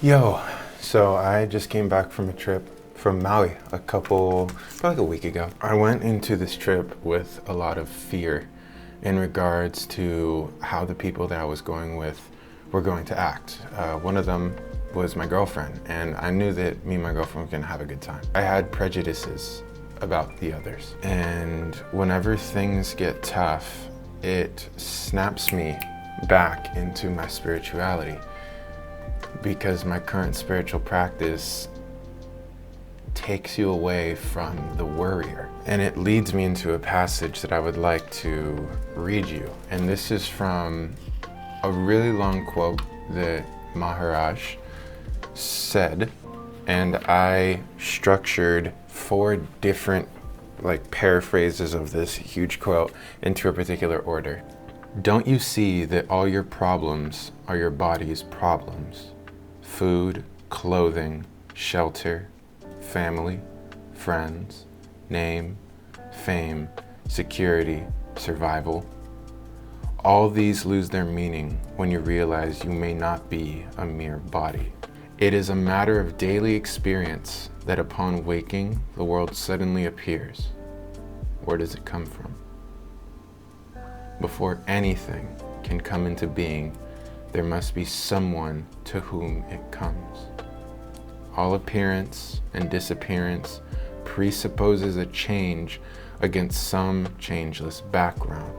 Yo, so I just came back from a trip from Maui probably like a week ago. I went into this trip with a lot of fear in regards to how the people that I was going with were going to act. One of them was my girlfriend, and I knew that me and my girlfriend were gonna have a good time. I had prejudices about the others, and whenever things get tough, it snaps me back into my spirituality, because my current spiritual practice takes you away from the worrier. And it leads me into a passage that I would like to read you. And this is from a really long quote that Maharaj said, and I structured 4 different paraphrases of this huge quote into a particular order. Don't you see that all your problems are your body's problems? Food, clothing, shelter, family, friends, name, fame, security, survival. All these lose their meaning when you realize you may not be a mere body. It is a matter of daily experience that upon waking, the world suddenly appears. Where does it come from? Before anything can come into being, there must be someone to whom it comes. All appearance and disappearance presupposes a change against some changeless background.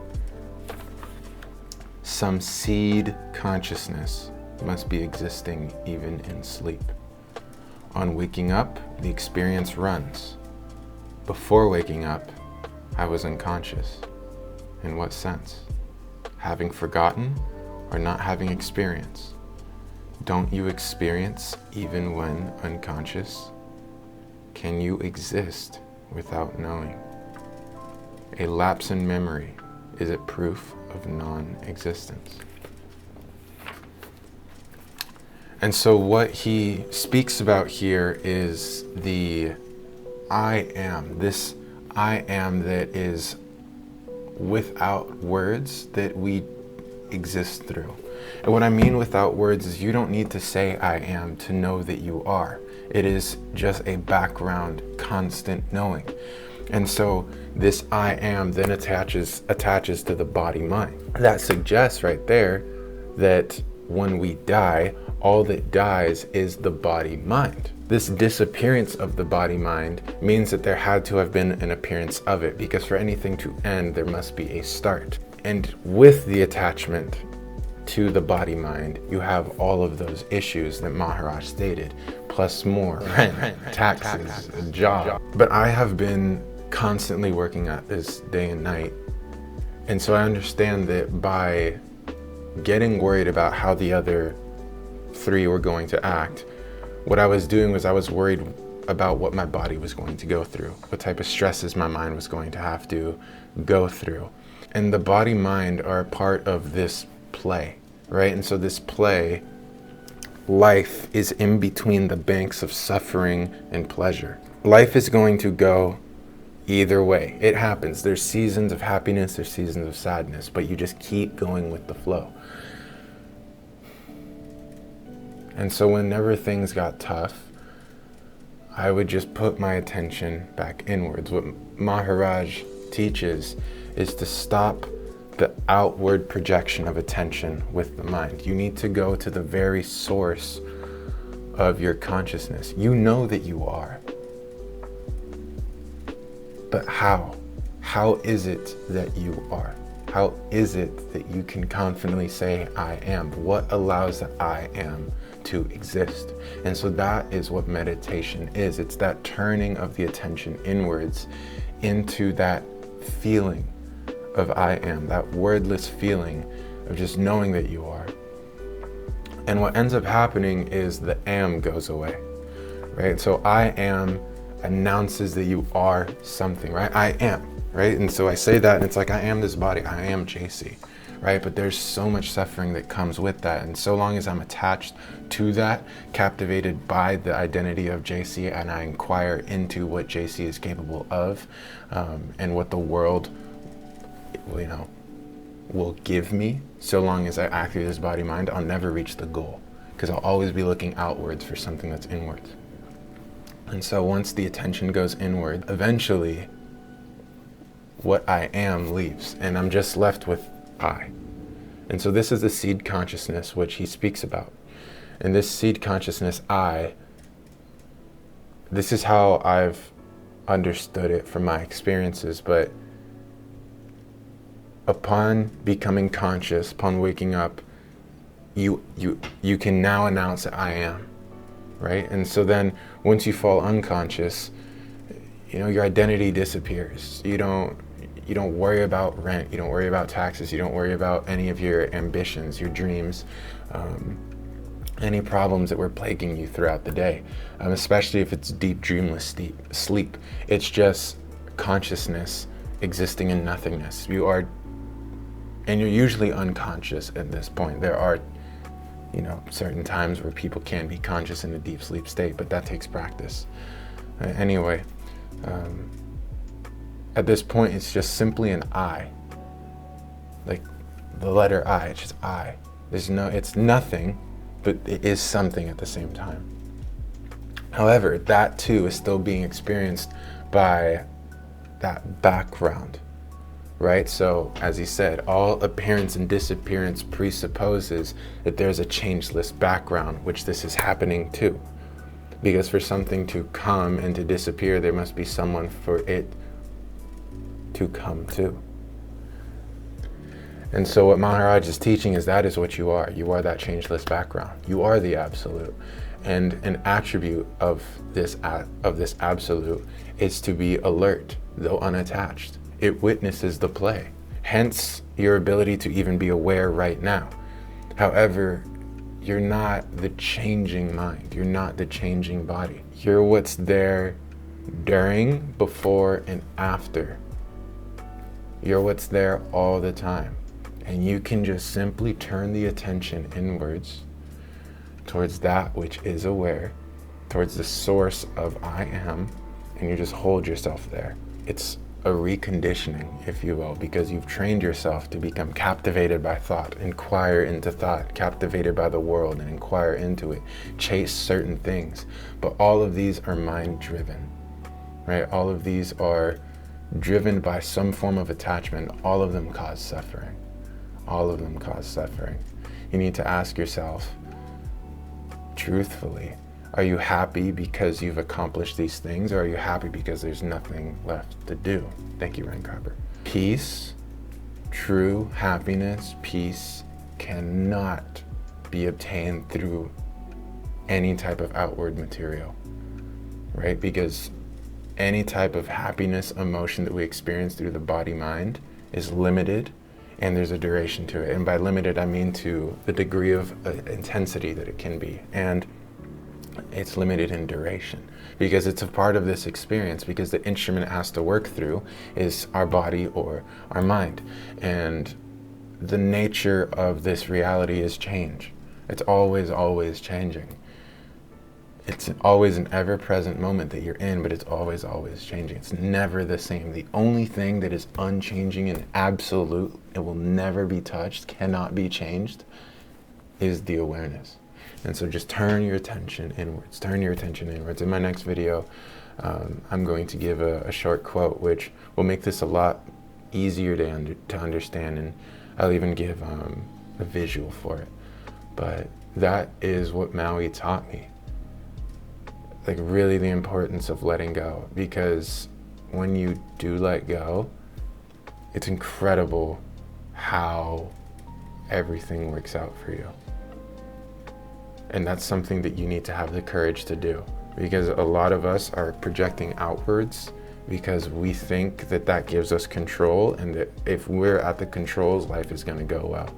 Some seed consciousness must be existing even in sleep. On waking up, the experience runs. Before waking up, I was unconscious. In what sense? Having forgotten or not having experience? Don't you experience even when unconscious? Can you exist without knowing? A lapse in memory, is it proof of non-existence? And so what he speaks about here is the I am, this I am that is without words that we exist through. And what I mean without words is you don't need to say I am to know that you are. It is just a background, constant knowing. And so this I am then attaches to the body mind. That suggests right there that when we die, all that dies is the body mind. This disappearance of the body mind means that there had to have been an appearance of it, because for anything to end, there must be a start. And with the attachment to the body mind, you have all of those issues that Maharaj stated, plus more, rent, taxes, a job. But I have been constantly working at this day and night. And so I understand that by getting worried about how the other 3 were going to act, what I was doing was I was worried about what my body was going to go through, what type of stresses my mind was going to have to go through. And the body mind are a part of this play, right? And so this play, life is in between the banks of suffering and pleasure. Life is going to go either way. It happens. There's seasons of happiness, there's seasons of sadness, but you just keep going with the flow. And so whenever things got tough, I would just put my attention back inwards. What Maharaj teaches is to stop the outward projection of attention with the mind. You need to go to the very source of your consciousness. You know that you are. But how? How is it that you are? How is it that you can confidently say, I am? What allows the I am to exist? And so that is what meditation is. It's that turning of the attention inwards into that feeling of I am, that wordless feeling of just knowing that you are. And what ends up happening is the am goes away, right? So I am announces that you are something, right? I am, right? And so I say that and it's like, I am this body, I am JC, right? But there's so much suffering that comes with that. And so long as I'm attached to that, captivated by the identity of JC, and I inquire into what JC is capable of, and what the world, will give me, so long as I act through this body mind, I'll never reach the goal. because I'll always be looking outwards for something that's inwards. And so once the attention goes inward, eventually what I am leaves, and I'm just left with I. And so this is the seed consciousness which he speaks about. And this seed consciousness, this is how I've understood it from my experiences, but upon becoming conscious, upon waking up, you can now announce that I am, right? And so then once you fall unconscious, your identity disappears. You don't worry about rent, you don't worry about taxes, you don't worry about any of your ambitions, your dreams, any problems that were plaguing you throughout the day, especially if it's deep dreamless sleep. It's just consciousness existing in nothingness. And you're usually unconscious at this point. There are, certain times where people can be conscious in a deep sleep state, but that takes practice. Anyway, at this point, it's just simply an I. Like the letter I, it's just I. It's nothing, but it is something at the same time. However, that too is still being experienced by that background, right? So as he said, all appearance and disappearance presupposes that there's a changeless background, which this is happening to. Because for something to come and to disappear, there must be someone for it to come to. And so what Maharaj is teaching is that is what you are. You are that changeless background. You are the absolute. And an attribute of this absolute is to be alert, though unattached. It witnesses the play. Hence your ability to even be aware right now. However, you're not the changing mind. You're not the changing body. You're what's there during, before, and after. You're what's there all the time. And you can just simply turn the attention inwards towards that which is aware, towards the source of I am, and you just hold yourself there. It's a reconditioning, if you will, because you've trained yourself to become captivated by thought, inquire into thought, captivated by the world and inquire into it, chase certain things. But all of these are mind-driven, right? All of these are driven by some form of attachment. All of them cause suffering. All of them cause suffering. You need to ask yourself, truthfully, are you happy because you've accomplished these things, or are you happy because there's nothing left to do? Thank you, Ryan Carper. Peace, true happiness, peace cannot be obtained through any type of outward material, right? Because any type of happiness, emotion that we experience through the body-mind is limited, and there's a duration to it. And by limited, I mean to the degree of intensity that it can be. And it's limited in duration because it's a part of this experience, because the instrument it has to work through is our body or our mind. And the nature of this reality is change. It's always, always changing. It's always an ever-present moment that you're in, but it's always, always changing. It's never the same. The only thing that is unchanging and absolute, it will never be touched, cannot be changed, is the awareness. And so just turn your attention inwards. Turn your attention inwards. In my next video, I'm going to give a short quote, which will make this a lot easier to understand, and I'll even give a visual for it. But that is what Maui taught me. Like really the importance of letting go, because when you do let go, it's incredible how everything works out for you. And that's something that you need to have the courage to do, because a lot of us are projecting outwards because we think that that gives us control, and that if we're at the controls, life is going to go well.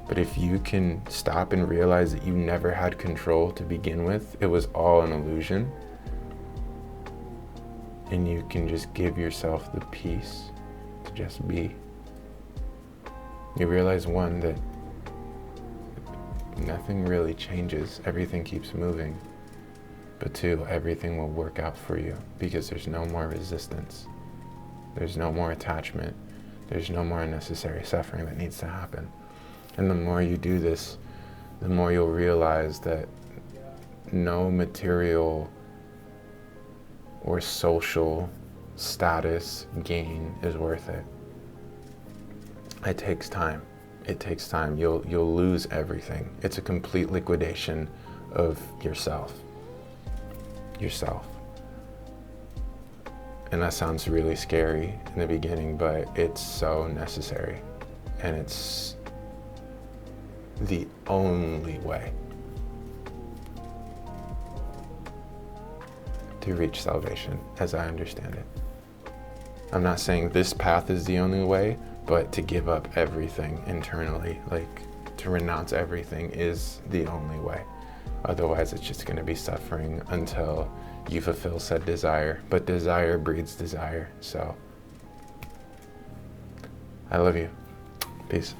But if you can stop and realize that you never had control to begin with, it was all an illusion, and you can just give yourself the peace to just be. You realize, one, that nothing really changes, everything keeps moving. But two, everything will work out for you because there's no more resistance. There's no more attachment. There's no more unnecessary suffering that needs to happen. And the more you do this, the more you'll realize that no material or social status gain is worth it. It takes time. It takes time. You'll lose everything. It's a complete liquidation of yourself. And that sounds really scary in the beginning, but it's so necessary. And it's the only way to reach salvation, as I understand it. I'm not saying this path is the only way, but to give up everything internally, like to renounce everything, is the only way. Otherwise, it's just going to be suffering until you fulfill said desire. But desire breeds desire. So, I love you. Peace.